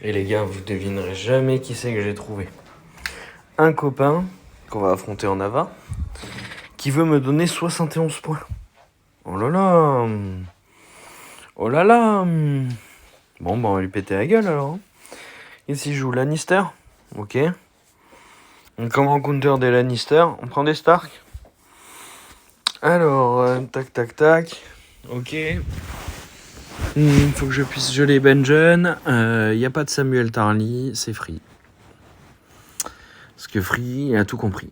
Et les gars, vous devinerez jamais qui c'est que j'ai trouvé. Un copain, qu'on va affronter en Ava, qui veut me donner 71 points. Oh là là. Oh là là. Bon, bah on va lui péter la gueule alors. Ici, je joue Lannister. Ok. Donc, comme en counter des Lannister, on prend des Stark. Alors, tac, tac, tac. Ok. Il faut que je puisse geler Benjen. Il n'y a pas de Samuel Tarly, c'est Free. Parce que Free, il a tout compris.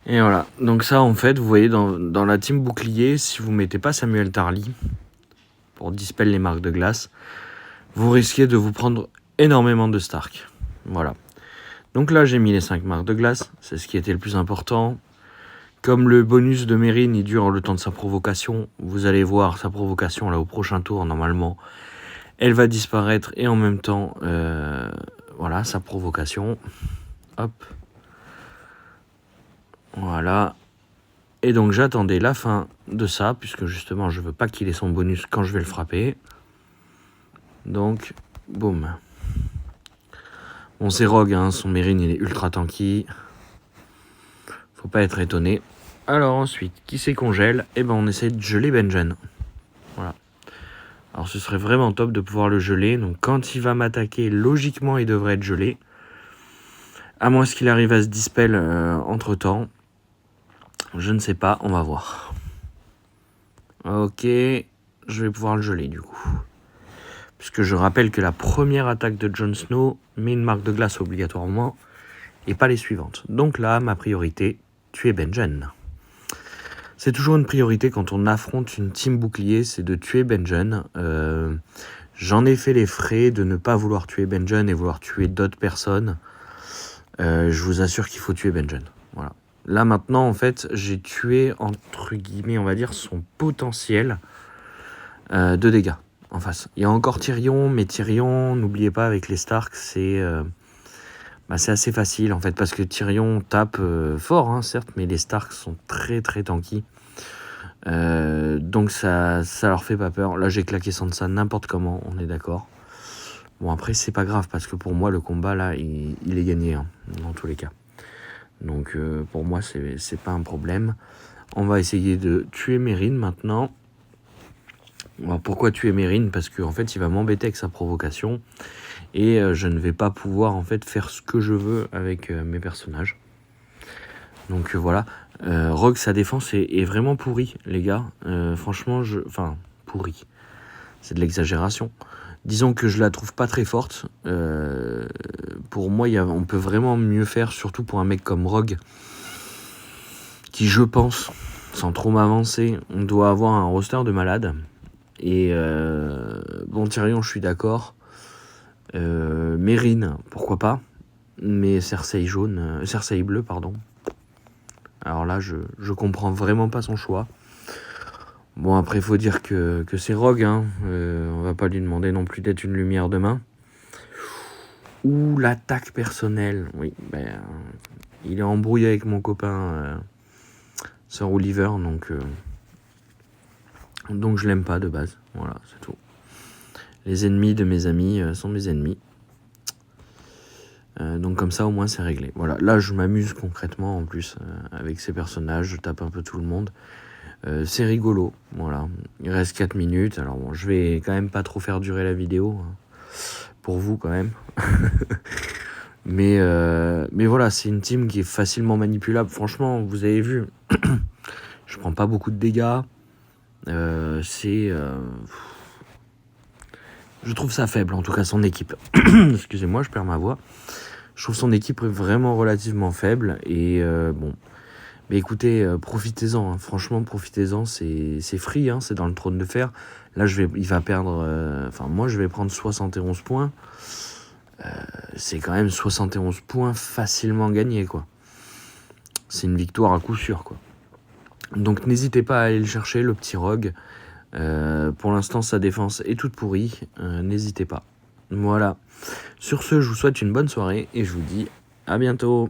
Et voilà. Donc ça, en fait, vous voyez, dans la team bouclier, si vous mettez pas Samuel Tarly, pour dispel les marques de glace, vous risquez de vous prendre énormément de Stark. Voilà. Donc là, j'ai mis les 5 marques de glace. C'est ce qui était le plus important. Comme le bonus de Mérine, il dure le temps de sa provocation, vous allez voir sa provocation là au prochain tour, normalement, elle va disparaître et en même temps, voilà, sa provocation. Hop. Voilà. Et donc j'attendais la fin de ça, puisque justement je veux pas qu'il ait son bonus quand je vais le frapper. Donc, boum. Bon, c'est Rogue, hein, son Mérine il est ultra tanky. Faut pas être étonné. Alors ensuite, qui c'est qu'on gèle? Eh ben on essaie de geler Benjen. Voilà. Alors ce serait vraiment top de pouvoir le geler. Donc quand il va m'attaquer, logiquement il devrait être gelé. À moins qu'il arrive à se dispel entre temps. Je ne sais pas, on va voir. Ok, je vais pouvoir le geler du coup. Puisque je rappelle que la première attaque de Jon Snow met une marque de glace obligatoirement. Et pas les suivantes. Donc là, ma priorité, tuer Benjen. C'est toujours une priorité quand on affronte une team bouclier, c'est de tuer Benjen. J'en ai fait les frais de ne pas vouloir tuer Benjen et vouloir tuer d'autres personnes. Je vous assure qu'il faut tuer Benjen. Voilà. Là maintenant, en fait, j'ai tué, entre guillemets, on va dire, son potentiel de dégâts en face. Il y a encore Tyrion, mais Tyrion, n'oubliez pas, avec les Stark, c'est assez facile en fait, parce que Tyrion tape fort, hein, certes, mais les Stark sont très très tanky. Donc ça leur fait pas peur. Là j'ai claqué Sansa n'importe comment, on est d'accord. Bon après c'est pas grave parce que pour moi le combat là il est gagné hein, dans tous les cas. Donc pour moi c'est pas un problème. On va essayer de tuer Mérine maintenant. Alors, pourquoi tuer Mérine? Parce qu'en fait il va m'embêter avec sa provocation. Et je ne vais pas pouvoir en fait faire ce que je veux avec mes personnages. Donc voilà. Rogue, sa défense est vraiment pourrie, les gars. Franchement, enfin, pourrie. C'est de l'exagération. Disons que je la trouve pas très forte. Pour moi, on peut vraiment mieux faire, surtout pour un mec comme Rogue, qui, je pense, sans trop m'avancer, on doit avoir un roster de malade. Et bon, Tyrion, je suis d'accord. Mérine, pourquoi pas. Mais Cersei bleu, pardon. Alors là, je comprends vraiment pas son choix. Bon, après, il faut dire que c'est Rogue, hein. On va pas lui demander non plus d'être une lumière demain. Ou l'attaque personnelle. Oui, il est embrouillé avec mon copain Sir Oliver, donc je l'aime pas de base. Voilà, c'est tout. Les ennemis de mes amis sont mes ennemis. Donc comme ça au moins c'est réglé. Voilà, là je m'amuse concrètement en plus avec ces personnages, je tape un peu tout le monde. C'est rigolo, voilà. Il reste 4 minutes, alors bon, je vais quand même pas trop faire durer la vidéo, hein, pour vous quand même. mais voilà, c'est une team qui est facilement manipulable. Franchement, vous avez vu, je prends pas beaucoup de dégâts. Je trouve ça faible, en tout cas son équipe. Excusez-moi, je perds ma voix. Je trouve son équipe vraiment relativement faible. Et bon, mais écoutez, profitez-en. Hein. Franchement, profitez-en. C'est free, hein, c'est dans le trône de fer. Là, il va perdre... Enfin, moi, je vais prendre 71 points. C'est quand même 71 points facilement gagnés, quoi. C'est une victoire à coup sûr, quoi. Donc, n'hésitez pas à aller le chercher, le petit Rogue. Pour l'instant, sa défense est toute pourrie. N'hésitez pas. Voilà. Sur ce, je vous souhaite une bonne soirée et je vous dis à bientôt.